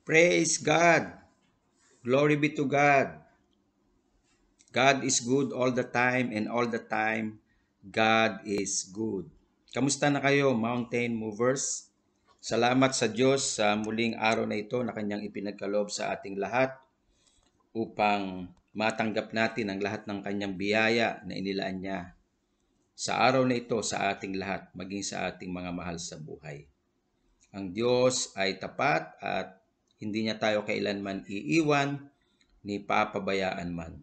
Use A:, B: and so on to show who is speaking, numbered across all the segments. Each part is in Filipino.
A: Praise God. Glory be to God. God is good all the time and all the time God is good. Kamusta na kayo, mountain movers? Salamat sa Diyos sa muling araw na ito na kanyang ipinagkaloob sa ating lahat upang matanggap natin ang lahat ng kanyang biyaya na inilaan niya sa araw na ito sa ating lahat, maging sa ating mga mahal sa buhay. Ang Diyos ay tapat at hindi niya tayo kailanman iiwan ni papabayaan man.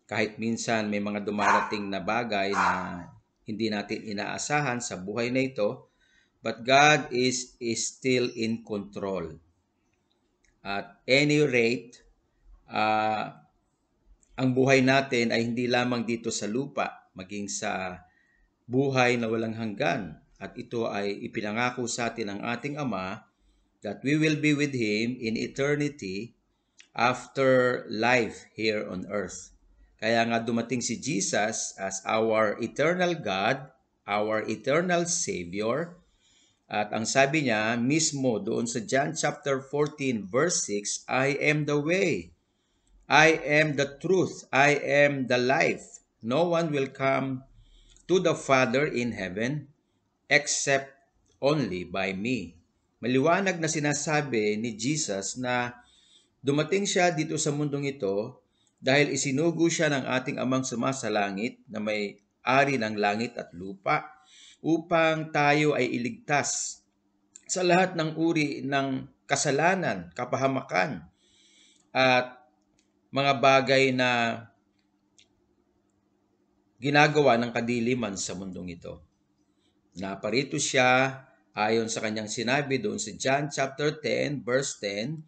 A: Kahit minsan may mga dumarating na bagay na hindi natin inaasahan sa buhay na ito, but God is still in control. At any rate, ang buhay natin ay hindi lamang dito sa lupa, maging sa buhay na walang hanggan. At ito ay ipinangako sa atin ng ating Ama that we will be with Him in eternity after life here on earth. Kaya nga dumating si Jesus as our eternal God, our eternal Savior. At ang sabi niya mismo doon sa John chapter 14 verse 6, I am the way, I am the truth, I am the life. No one will come to the Father in heaven except only by me. Maliwanag na sinasabi ni Jesus na dumating siya dito sa mundong ito dahil isinugo siya ng ating Amang sumasalangit na may ari ng langit at lupa upang tayo ay iligtas sa lahat ng uri ng kasalanan, kapahamakan at mga bagay na ginagawa ng kadiliman sa mundong ito. Naparito siya ayon sa kanyang sinabi doon sa John chapter 10 verse 10,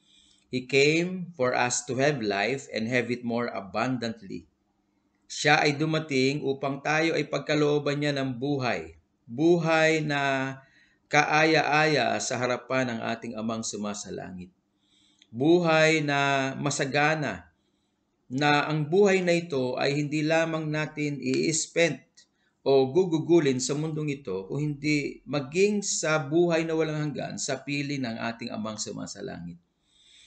A: He came for us to have life and have it more abundantly. Siya ay dumating upang tayo ay pagkalooban niya ng buhay. Buhay na kaaya-aya sa harapan ng ating Amang sumasalangit. Buhay na masagana, na ang buhay na ito ay hindi lamang natin i-spend o gugugulin sa mundong ito, o hindi maging sa buhay na walang hanggan sa piling ng ating Amang sumasalangit.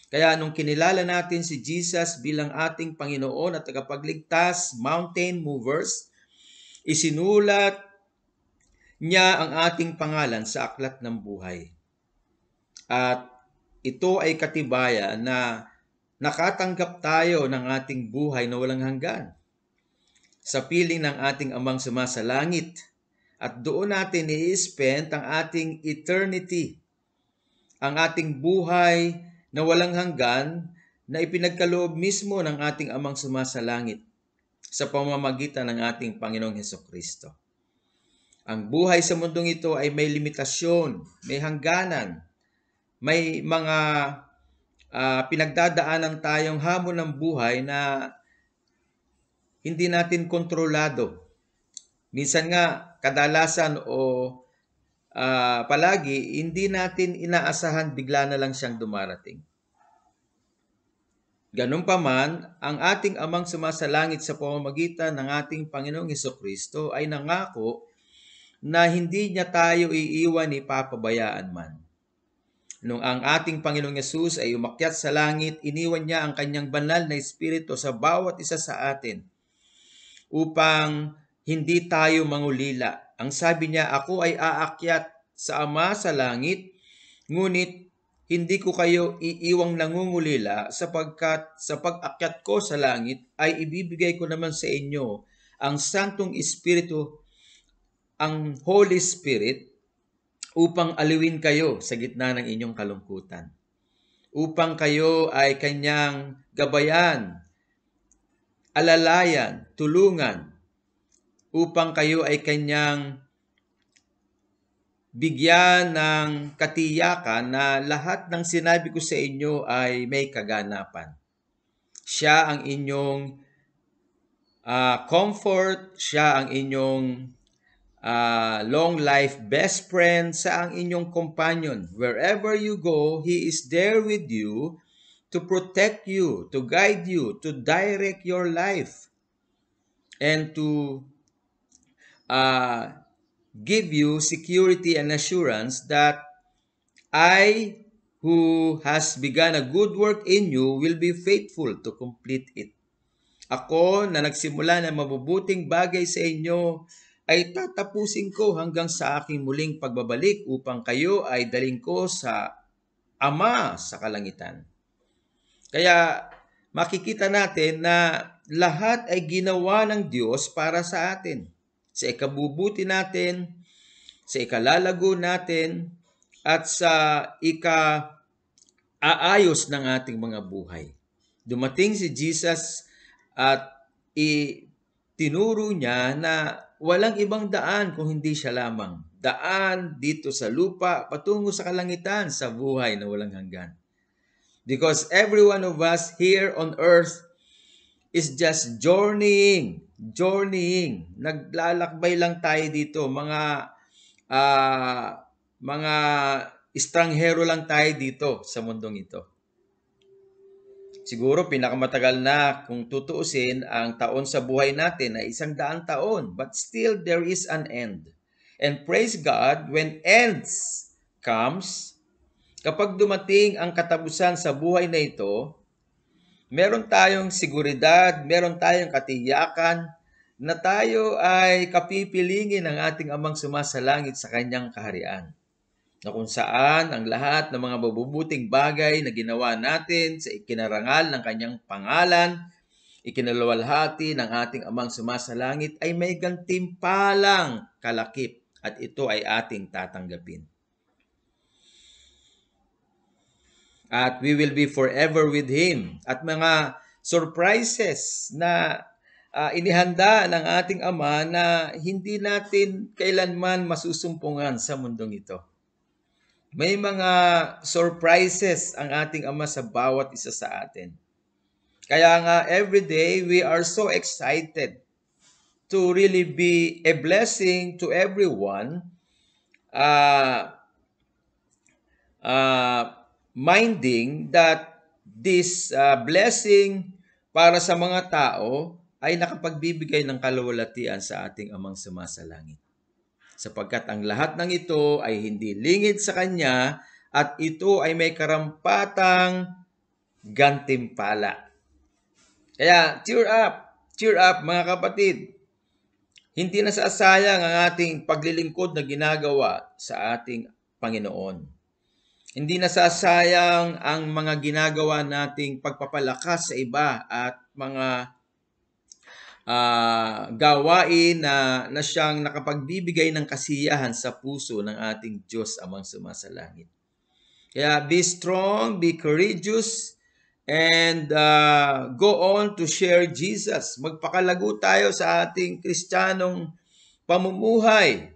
A: Kaya nung kinilala natin si Jesus bilang ating Panginoon at tagapagligtas, mountain movers, isinulat niya ang ating pangalan sa aklat ng buhay. At ito ay katibayan na nakatanggap tayo ng ating buhay na walang hanggan sa piling ng ating Amang sumasalangit. At doon natin i-spend ang ating eternity, ang ating buhay na walang hanggan na ipinagkaloob mismo ng ating Amang sumasalangit sa pamamagitan ng ating Panginoong Hesukristo. Ang buhay sa mundong ito ay may limitasyon, may hangganan, may mga pinagdadaanan tayong hamon ng buhay na hindi natin kontrolado. Minsan nga, kadalasan o palagi, hindi natin inaasahan, bigla na lang siyang dumarating. Ganun pa man, ang ating Amang sumasalangit sa pamamagitan ng ating Panginoong Hesukristo ay nangako na hindi niya tayo iiwan ni papabayaan man. Nung ang ating Panginoong Yesus ay umakyat sa langit, iniwan niya ang kanyang banal na Espiritu sa bawat isa sa atin upang hindi tayo mangulila. Ang sabi niya, ako ay aakyat sa Ama sa langit, ngunit hindi ko kayo iiwang nangungulila sapagkat sa pag-akyat ko sa langit ay ibibigay ko naman sa inyo ang Santong Espiritu, ang Holy Spirit, upang aliwin kayo sa gitna ng inyong kalungkutan. Upang kayo ay kanyang gabayan, alalayan, tulungan, upang kayo ay kanyang bigyan ng katiyakan na lahat ng sinabi ko sa inyo ay may kaganapan. Siya ang inyong comfort, siya ang inyong long life best friend, sa ang inyong companion. Wherever you go, He is there with you to protect you, to guide you, to direct your life, and to give you security and assurance that I who has begun a good work in you will be faithful to complete it. Ako na nagsimula ng mabubuting bagay sa inyo ay tatapusin ko hanggang sa aking muling pagbabalik upang kayo ay daling ko sa Ama sa kalangitan. Kaya makikita natin na lahat ay ginawa ng Diyos para sa atin. Sa ikabubuti natin, sa ikalalago natin, at sa ika-aayos ng ating mga buhay. Dumating si Jesus at tinuro niya na walang ibang daan kung hindi siya lamang. Daan dito sa lupa, patungo sa kalangitan, sa buhay na walang hanggan. Because every one of us here on earth is just journeying. Naglalakbay lang tayo dito. Mga estranghero lang tayo dito sa mundong ito. Siguro pinakamatagal na kung tutuusin ang taon sa buhay natin ay 100 taon. But still there is an end. And praise God, when ends comes, kapag dumating ang katapusan sa buhay na ito, meron tayong seguridad, meron tayong katiyakan na tayo ay kapipilingin ng ating Amang sumasalangit sa kanyang kaharian. Na kung saan ang lahat ng mga mabubuting bagay na ginawa natin sa ikinarangal ng kanyang pangalan, ikinaluwalhati ng ating Amang sumasalangit ay may gantimpalang kalakip at ito ay ating tatanggapin. At we will be forever with Him. At mga surprises na inihanda ng ating Ama na hindi natin kailanman masusumpungan sa mundong ito. May mga surprises ang ating Ama sa bawat isa sa atin. Kaya nga every day we are so excited to really be a blessing to everyone, minding that this blessing para sa mga tao ay nakapagbibigay ng kaluwalhatian sa ating Amang sumasalangit. Sapagkat ang lahat ng ito ay hindi lingid sa Kanya at ito ay may karampatang gantimpala. Kaya cheer up mga kapatid. Hindi nasasayang ang ating paglilingkod na ginagawa sa ating Panginoon. Hindi nasasayang ang mga ginagawa nating pagpapalakas sa iba at mga gawain na siyang nakapagbibigay ng kasiyahan sa puso ng ating Diyos Amang sumasalangit. Kaya be strong, be courageous, and go on to share Jesus. Magpakalago tayo sa ating Kristiyanong pamumuhay.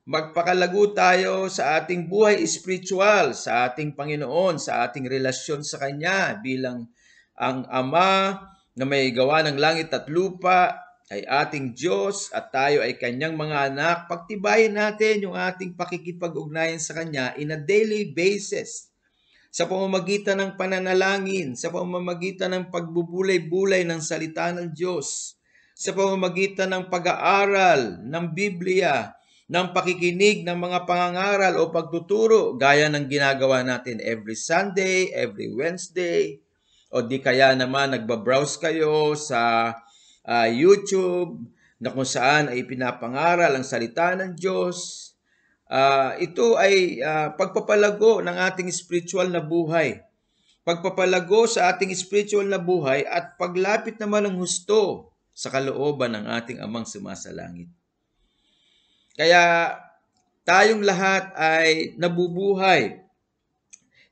A: Magpakalago tayo sa ating buhay espiritual, sa ating Panginoon, sa ating relasyon sa Kanya bilang ang Ama na may gawa ng langit at lupa ay ating Diyos at tayo ay Kanyang mga anak. Pagtibayin natin yung ating pakikipag-ugnayan sa Kanya in a daily basis sa pamamagitan ng pananalangin, sa pamamagitan ng pagbubulay-bulay ng salita ng Diyos, sa pamamagitan ng pag-aaral ng Biblia, ng pakikinig ng mga pangangaral o pagtuturo gaya ng ginagawa natin every Sunday, every Wednesday, o di kaya naman nagbabrowse kayo sa YouTube na kung saan ay pinapangaral ang salita ng Diyos. Ito ay pagpapalago ng ating spiritual na buhay. Pagpapalago sa ating spiritual na buhay at paglapit naman ng husto sa kalooban ng ating Amang sumasalangit. Kaya tayong lahat ay nabubuhay.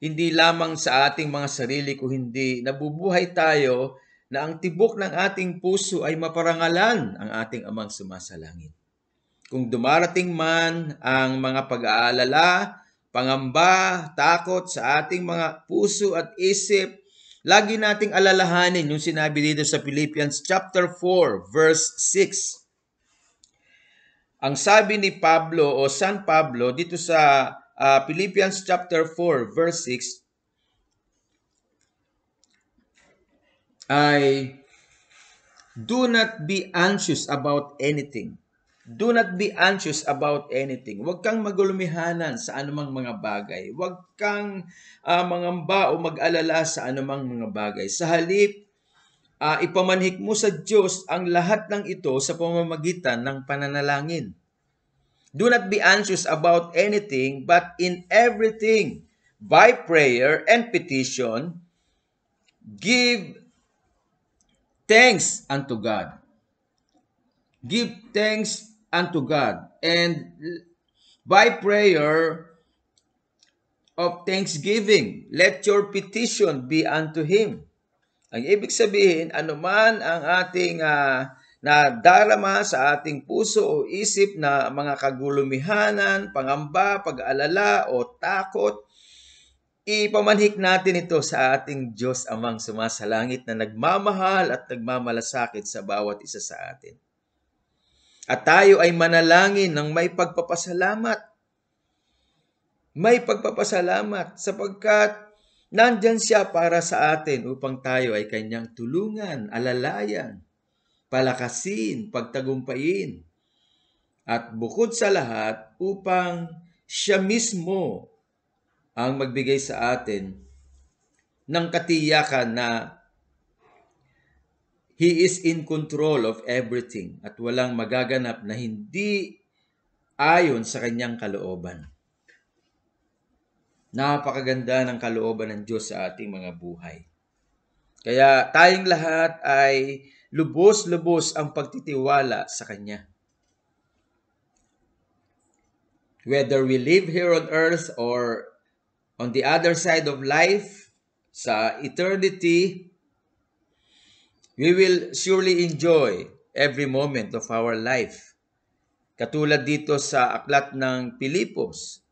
A: Hindi lamang sa ating mga sarili kundi nabubuhay tayo na ang tibok ng ating puso ay maparangalan ang ating Amang sumasalangit. Kung dumarating man ang mga pag-aalala, pangamba, takot sa ating mga puso at isip, lagi nating alalahanin yung sinabi dito sa Philippians chapter 4 verse 6. Ang sabi ni Pablo o San Pablo dito sa Philippians chapter 4 verse 6 ay, do not be anxious about anything, Do not be anxious about anything. Huwag kang magulumihanan sa anumang mga bagay. Huwag kang mangamba o mag-alala sa anumang mga bagay. Sa halip, ipamanhik mo sa Diyos ang lahat ng ito sa pamamagitan ng pananalangin. Do not be anxious about anything, but in everything, by prayer and petition, give thanks unto God. Give thanks unto God. And by prayer of thanksgiving, let your petition be unto Him. Ang ibig sabihin, anuman ang ating nadarama sa ating puso o isip na mga kagulumihanan, pangamba, pag-aalala o takot, ipamanhik natin ito sa ating Diyos Amang sumasalangit na nagmamahal at nagmamalasakit sa bawat isa sa atin. At tayo ay manalangin ng may pagpapasalamat. May pagpapasalamat sapagkat nandyan siya para sa atin upang tayo ay kanyang tulungan, alalayan, palakasin, pagtagumpayin. At bukod sa lahat, upang siya mismo ang magbigay sa atin ng katiyakan na He is in control of everything at walang magaganap na hindi ayon sa kanyang kalooban. Napakaganda ng kalooban ng Diyos sa ating mga buhay. Kaya tayong lahat ay lubos-lubos ang pagtitiwala sa Kanya. Whether we live here on earth or on the other side of life, sa eternity, we will surely enjoy every moment of our life. Katulad dito sa aklat ng Pilipos,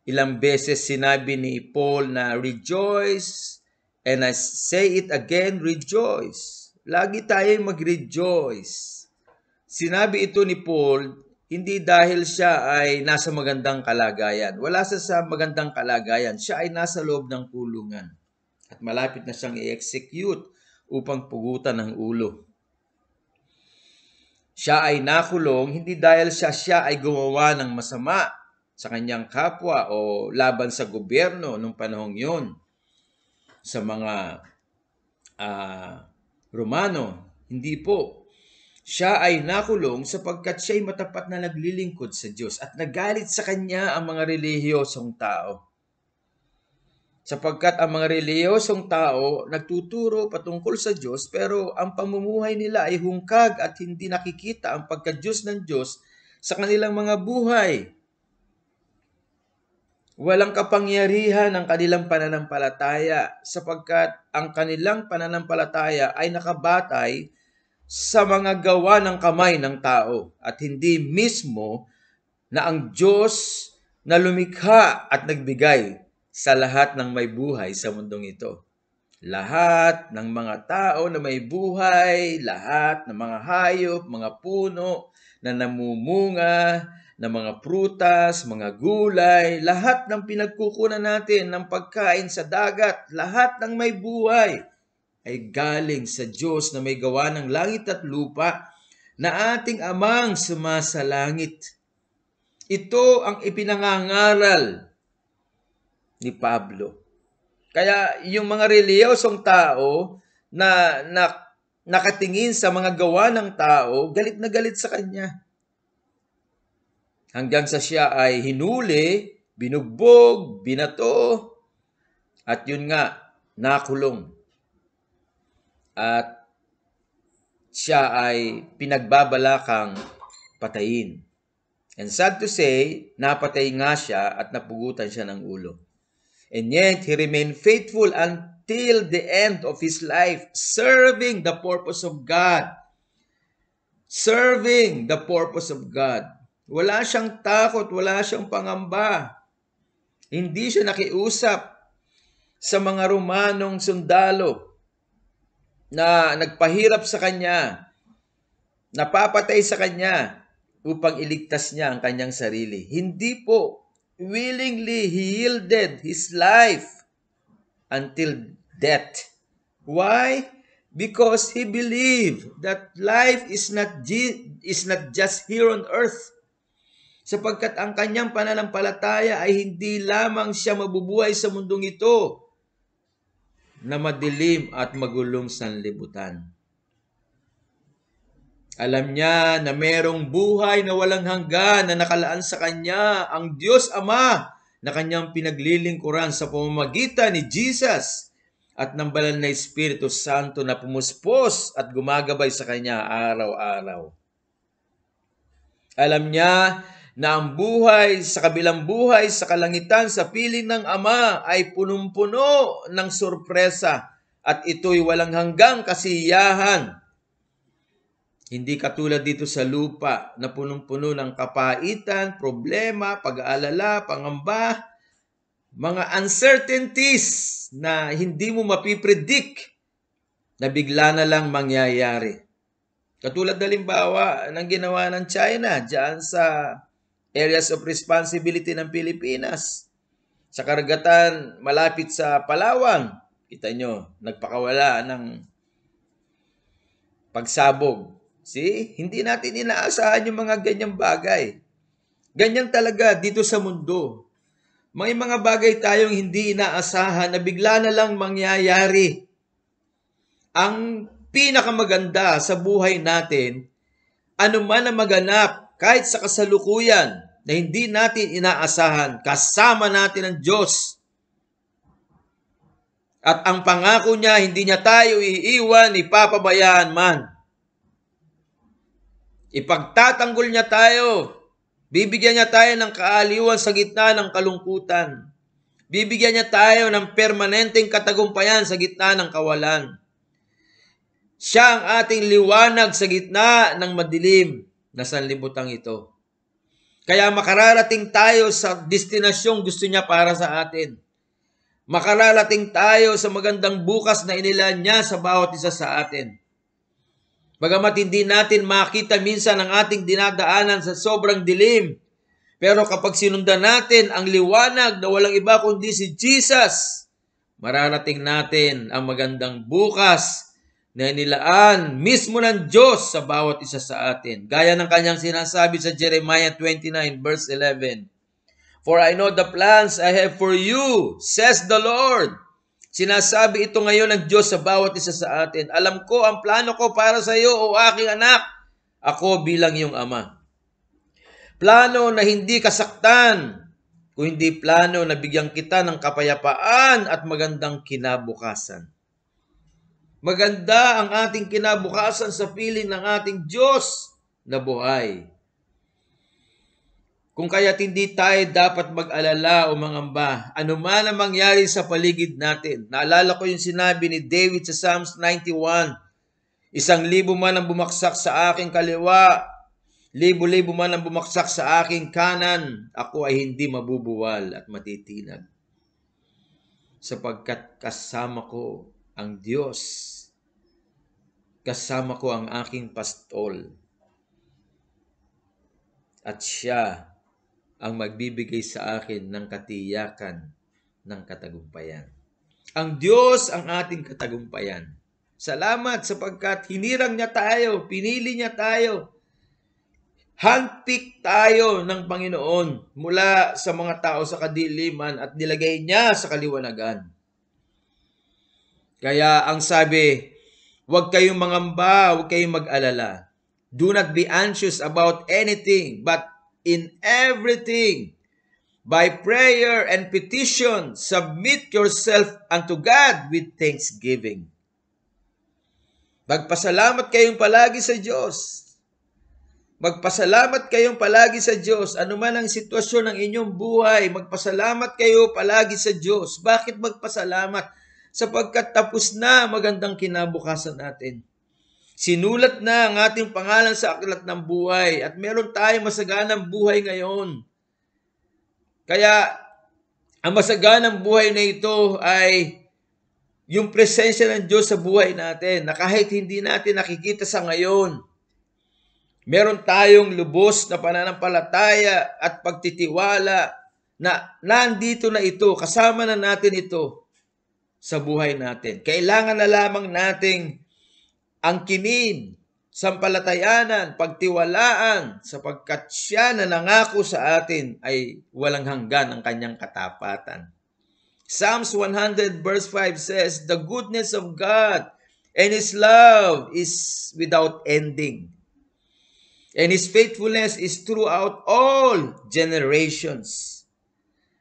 A: ilang beses sinabi ni Paul na rejoice, and I say it again, rejoice. Lagi tayong mag-rejoice. Sinabi ito ni Paul, hindi dahil siya ay nasa magandang kalagayan. Wala siya sa magandang kalagayan. Siya ay nasa loob ng kulungan. At malapit na siyang i-execute upang pugutan ng ulo. Siya ay nakulong hindi dahil siya ay gumawa ng masama sa kanyang kapwa o laban sa gobyerno nung panahong yun. Sa mga Romano, hindi po. Siya ay nakulong sapagkat siya ay matapat na naglilingkod sa Diyos at nagalit sa kanya ang mga relihiyosong tao. Sapagkat ang mga relihiyosong tao nagtuturo patungkol sa Diyos pero ang pamumuhay nila ay hungkag at hindi nakikita ang pagka-Diyos ng Diyos sa kanilang mga buhay. Walang kapangyarihan ang kanilang pananampalataya sapagkat ang kanilang pananampalataya ay nakabatay sa mga gawa ng kamay ng tao at hindi mismo na ang Diyos na lumikha at nagbigay sa lahat ng may buhay sa mundong ito. Lahat ng mga tao na may buhay, lahat ng mga hayop, mga puno na namumunga, na mga prutas, mga gulay, lahat ng pinagkukunan natin ng pagkain sa dagat, lahat ng may buhay ay galing sa Diyos na may gawa ng langit at lupa na ating Amang sumasalangit. Ito ang ipinangangaral ni Pablo. Kaya yung mga relihiyosong tao na nakatingin sa mga gawa ng tao, galit na galit sa kanya. Hanggang sa siya ay hinuli, binugbog, binato, at yun nga, nakulong. At siya ay pinagbabalakang patayin. And sad to say, napatay nga siya at napugutan siya ng ulo. And yet, he remained faithful until the end of his life, serving the purpose of God. Serving the purpose of God. Wala siyang takot, wala siyang pangamba. Hindi siya nakiusap sa mga Romanong sundalo na nagpahirap sa kanya, napapatay sa kanya upang iligtas niya ang kanyang sarili. Hindi po. Willingly, he yielded his life until death. Why? because he believed that life is not just here on earth. Sapagkat ang kanyang pananampalataya ay hindi lamang siya mabubuhay sa mundong ito na madilim at magulong sanlibutan. Alam niya na merong buhay na walang hanggan na nakalaan sa kanya, ang Diyos Ama na kanyang pinaglilingkuran sa pamamagitan ni Jesus at ng banal na Espiritu Santo na pumuspos at gumagabay sa kanya araw-araw. Alam niya na ang buhay sa kabilang buhay sa kalangitan sa piling ng Ama ay punong-puno ng sorpresa at ito'y walang hanggang kasiyahan. Hindi katulad dito sa lupa na punong-puno ng kapaitan, problema, pag-aalala, pangamba, mga uncertainties na hindi mo mapipredict na bigla na lang mangyayari. Katulad halimbawa ng ginawa ng China dyan sa areas of responsibility ng Pilipinas. Sa karagatan malapit sa Palawan, kita nyo, nagpakawala ng pagsabog. See? Hindi natin inaasahan yung mga ganyang bagay. Ganyan talaga dito sa mundo. May mga bagay tayong hindi inaasahan na bigla na lang mangyayari. Ang pinakamaganda sa buhay natin, ano man ang maganap, kahit sa kasalukuyan na hindi natin inaasahan, kasama natin ang Diyos. At ang pangako niya, hindi niya tayo iiwan, ipapabayaan man. Ipagtatanggol niya tayo. Bibigyan niya tayo ng kaaliwan sa gitna ng kalungkutan. Bibigyan niya tayo ng permanenteng katagumpayan sa gitna ng kawalan. Siya ang ating liwanag sa gitna ng madilim na sanlibutang ito. Kaya makararating tayo sa destinasyong gusto niya para sa atin. Makararating tayo sa magandang bukas na inilaan niya sa bawat isa sa atin. Bagamat hindi natin makita minsan ang ating dinadaanan sa sobrang dilim, pero kapag sinundan natin ang liwanag na walang iba kundi si Jesus, mararating natin ang magandang bukas na inilaan mismo ng Diyos sa bawat isa sa atin. Gaya ng kanyang sinasabi sa Jeremiah 29 verse 11, "For I know the plans I have for you, says the Lord." Sinasabi ito ngayon ng Diyos sa bawat isa sa atin. Alam ko ang plano ko para sa iyo, o aking anak, ako bilang iyong ama. Plano na hindi kasaktan, kung hindi plano na bigyan kita ng kapayapaan at magandang kinabukasan. Maganda ang ating kinabukasan sa piling ng ating Diyos na buhay. Kung kaya't hindi tayo dapat mag-alala o mangamba, ano man ang mangyari sa paligid natin. Naalala ko yung sinabi ni David sa Psalms 91, 1,000 man ang bumaksak sa aking kaliwa, 1,000 man ang bumaksak sa aking kanan, ako ay hindi mabubuwal at matitinag. Sapagkat kasama ko ang Diyos, kasama ko ang aking pastol, at siya ang magbibigay sa akin ng katiyakan ng katagumpayan. Ang Diyos ang ating katagumpayan. Salamat sapagkat hinirang niya tayo, pinili niya tayo. Handpick tayo ng Panginoon mula sa mga tao sa kadiliman at nilagay niya sa kaliwanagan. Kaya ang sabi, huwag kayong mangamba, huwag kayong mag-alala. Do not be anxious about anything, but in everything, by prayer and petition, submit yourself unto God with thanksgiving. Magpasalamat kayong palagi sa Diyos. Magpasalamat kayong palagi sa Diyos. Ano man ang sitwasyon ng inyong buhay, magpasalamat kayo palagi sa Diyos. Bakit magpasalamat? Sapagkat tapos na magandang kinabukasan natin. Sinulat na ang ating pangalan sa aklat ng buhay at meron tayong masaganang buhay ngayon. Kaya ang masaganang buhay na ito ay yung presensya ng Diyos sa buhay natin na kahit hindi natin nakikita sa ngayon, meron tayong lubos na pananampalataya at pagtitiwala na nandito na ito, kasama na natin ito sa buhay natin. Kailangan na lamang nating angkinin, sampalatayanan, pagtiwalaan, sapagkat siya na nangako sa atin ay walang hanggan ang kanyang katapatan. Psalms 100 verse 5 says, "The goodness of God and His love is without ending, and His faithfulness is throughout all generations."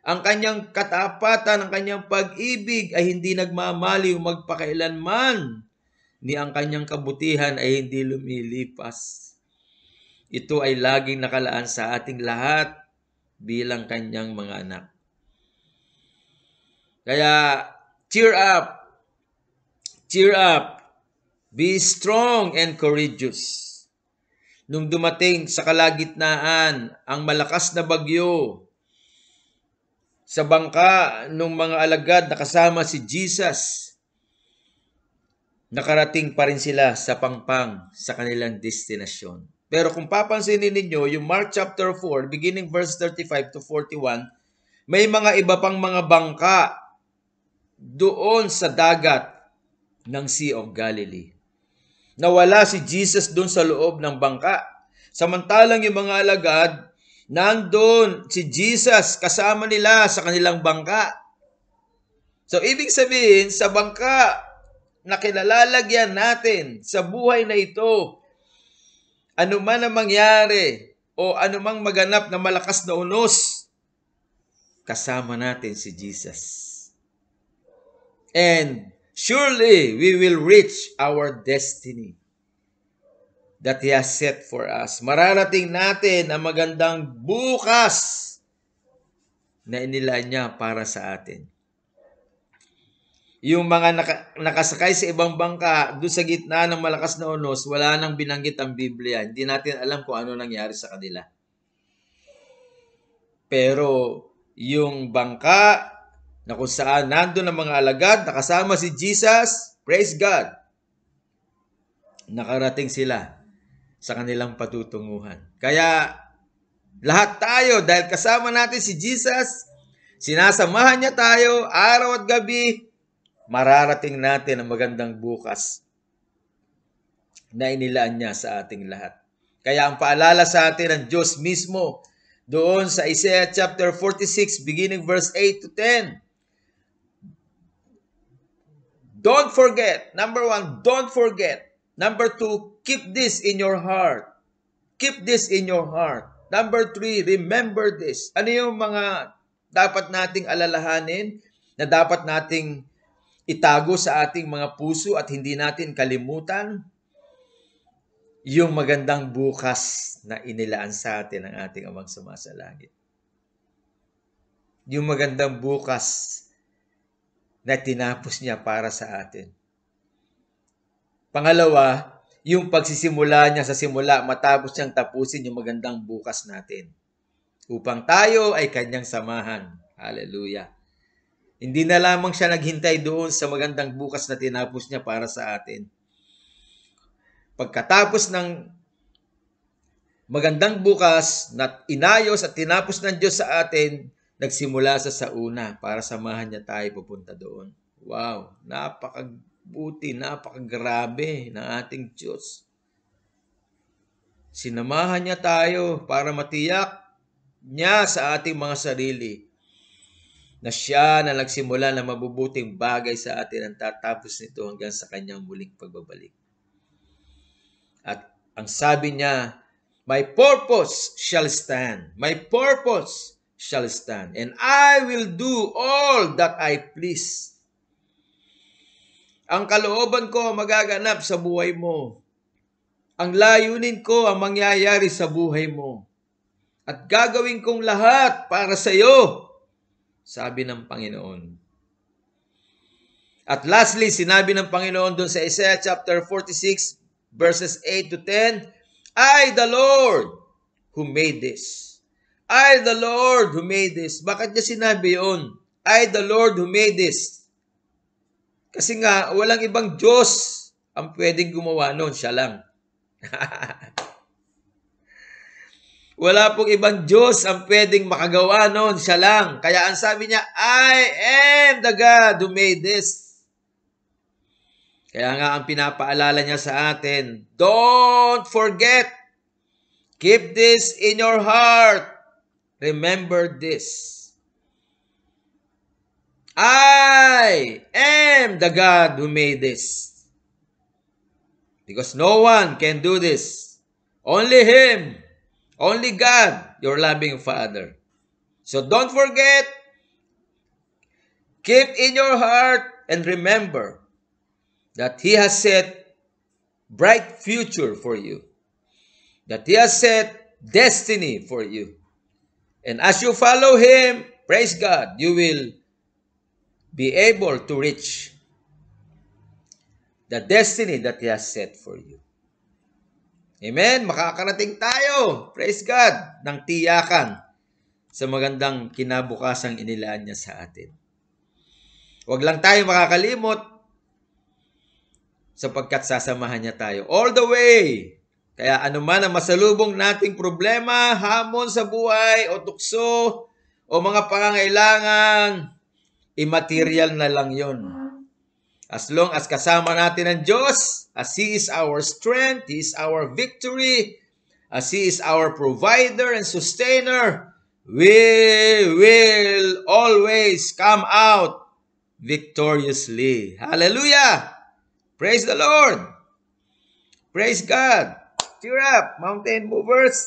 A: Ang kanyang katapatan, ang kanyang pag-ibig ay hindi nagmamaliw magpakailanman, ni ang kanyang kabutihan ay hindi lumilipas. Ito ay laging nakalaan sa ating lahat bilang kanyang mga anak. Kaya, cheer up, be strong and courageous. Nung dumating sa kalagitnaan ang malakas na bagyo, sa bangka ng mga alagad na kasama si Jesus, nakarating pa rin sila sa pangpang sa kanilang destinasyon. Pero kung papansinin ninyo, yung Mark chapter 4, beginning verse 35 to 41, may mga iba pang mga bangka doon sa dagat ng Sea of Galilee. Nawala si Jesus doon sa loob ng bangka. Samantalang yung mga alagad, nandun si Jesus kasama nila sa kanilang bangka. So, ibig sabihin, sa bangka na kinalalagyan natin sa buhay na ito, anuman ang mangyari o anumang maganap na malakas na unos, kasama natin si Jesus. And surely we will reach our destiny that He has set for us. Mararating natin ang magandang bukas na inilaan niya para sa atin. Yung mga nakasakay sa ibang bangka, doon sa gitna ng malakas na unos, wala nang binanggit ang Biblia. Hindi natin alam kung ano nangyari sa kanila. Pero yung bangka na kung saan nandun ang mga alagad, nakasama si Jesus, praise God, nakarating sila sa kanilang patutunguhan. Kaya lahat tayo, dahil kasama natin si Jesus, sinasamahan niya tayo araw at gabi, mararating natin ang magandang bukas na inilaan niya sa ating lahat. Kaya ang paalala sa atin ng Diyos mismo, doon sa Isaiah chapter 46, beginning verse 8 to 10, don't forget. Number 1, don't forget. Number 2, keep this in your heart. Keep this in your heart. Number 3, remember this. Ano yung mga dapat nating alalahanin na dapat nating itago sa ating mga puso at hindi natin kalimutan? Yung magandang bukas na inilaan sa atin ng ating Amang sumasalangit. Yung magandang bukas na tinapos niya para sa atin. Pangalawa, yung pagsisimula niya sa simula, matapos niyang tapusin yung magandang bukas natin. Upang tayo ay kanyang samahan. Hallelujah. Hindi na lamang siya naghintay doon sa magandang bukas na tinapos niya para sa atin. Pagkatapos ng magandang bukas na inayos at tinapos ng Diyos sa atin, nagsimula sa una para samahan niya tayo pupunta doon. Wow, napakabuti, napakagrabe ng ating Diyos. Sinamahan niya tayo para matiyak niya sa ating mga sarili na siya na nagsimula ng mabubuting bagay sa atin ang tatapos nito hanggang sa kanyang muling pagbabalik. At ang sabi niya, my purpose shall stand. My purpose shall stand. And I will do all that I please. Ang kalooban ko magaganap sa buhay mo. Ang layunin ko ang mangyayari sa buhay mo. At gagawin kong lahat para sa iyo, sabi ng Panginoon. At lastly, sinabi ng Panginoon doon sa Isaiah chapter 46, verses 8 to 10, I, the Lord, who made this. I, the Lord, who made this. Bakit niya sinabi yun? I, the Lord, who made this. Kasi nga, walang ibang Diyos ang pwedeng gumawa nun. Siya lang. Wala pong ibang Diyos ang pwedeng makagawa nun. Siya lang. Kaya ang sabi niya, I am the God who made this. Kaya nga ang pinapaalala niya sa atin, don't forget, keep this in your heart. Remember this. I am the God who made this. Because no one can do this. Only Him. Only God, your loving Father. So don't forget, keep in your heart and remember that He has set bright future for you. That He has set destiny for you. And as you follow Him, praise God, you will be able to reach the destiny that He has set for you. Amen? Makakarating tayo, praise God, ng tiyakan sa magandang kinabukasang inilaan niya sa atin. Huwag lang tayo makakalimot sapagkat sasamahan niya tayo all the way. Kaya anuman ang masalubong nating problema, hamon sa buhay, o tukso, o mga pangangailangan, immaterial na lang yon. As long as kasama natin ang Diyos, as He is our strength, He is our victory, as He is our provider and sustainer, we will always come out victoriously. Hallelujah! Praise the Lord! Praise God! Cheer up, mountain movers!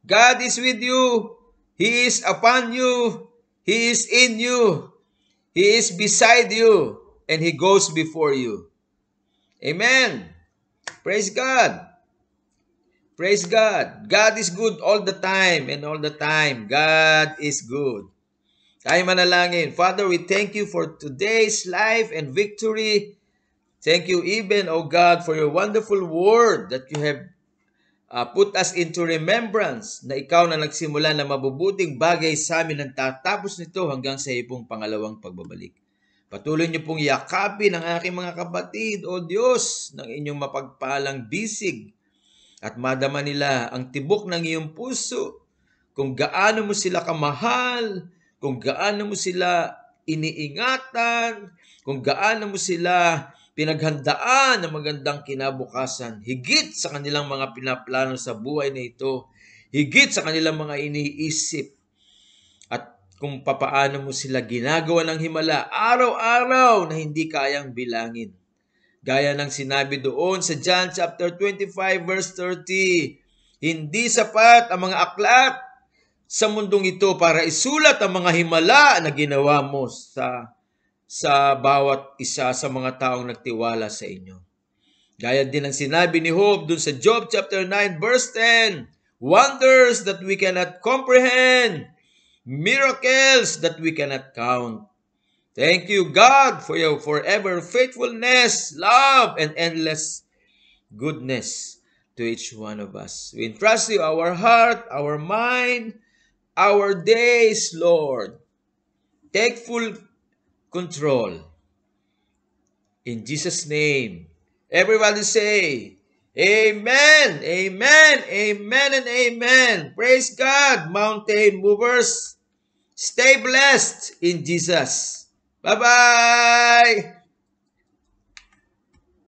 A: God is with you. He is upon you. He is in you. He is beside you. And He goes before you. Amen. Praise God. Praise God. God is good all the time and all the time. God is good. Tayo manalangin. Father, we thank you for today's life and victory. Thank you even, O God, for your wonderful word that you have put us into remembrance na ikaw na nagsimula na mabubuting bagay sa amin ang tatapos nito hanggang sa iyong pangalawang pagbabalik. Patuloy niyo pong yakapin ang aking mga kapatid, O Diyos, ng inyong mapagpalang bisig at madama nila ang tibok ng iyong puso, kung gaano mo sila kamahal, kung gaano mo sila iniingatan, kung gaano mo sila pinaghandaan ng magandang kinabukasan, higit sa kanilang mga pinaplano sa buhay na ito, higit sa kanilang mga iniisip, at kung papaano mo sila ginagawa ng himala araw-araw na hindi kayang bilangin. Gaya ng sinabi doon sa John chapter 25 verse 30, hindi sapat ang mga aklat sa mundong ito para isulat ang mga himala na ginawa mo sa bawat isa sa mga taong nagtiwala sa inyo. Gaya din ang sinabi ni Job doon sa Job chapter 9 verse 10, wonders that we cannot comprehend, miracles that we cannot count. Thank you, God, for your forever faithfulness, love, and endless goodness to each one of us. We entrust you our heart, our mind, our days, Lord. Take full control. In Jesus' name. Everybody say, Amen, Amen, Amen, and Amen. Praise God, mountain movers. Stay blessed in Jesus. Bye-bye.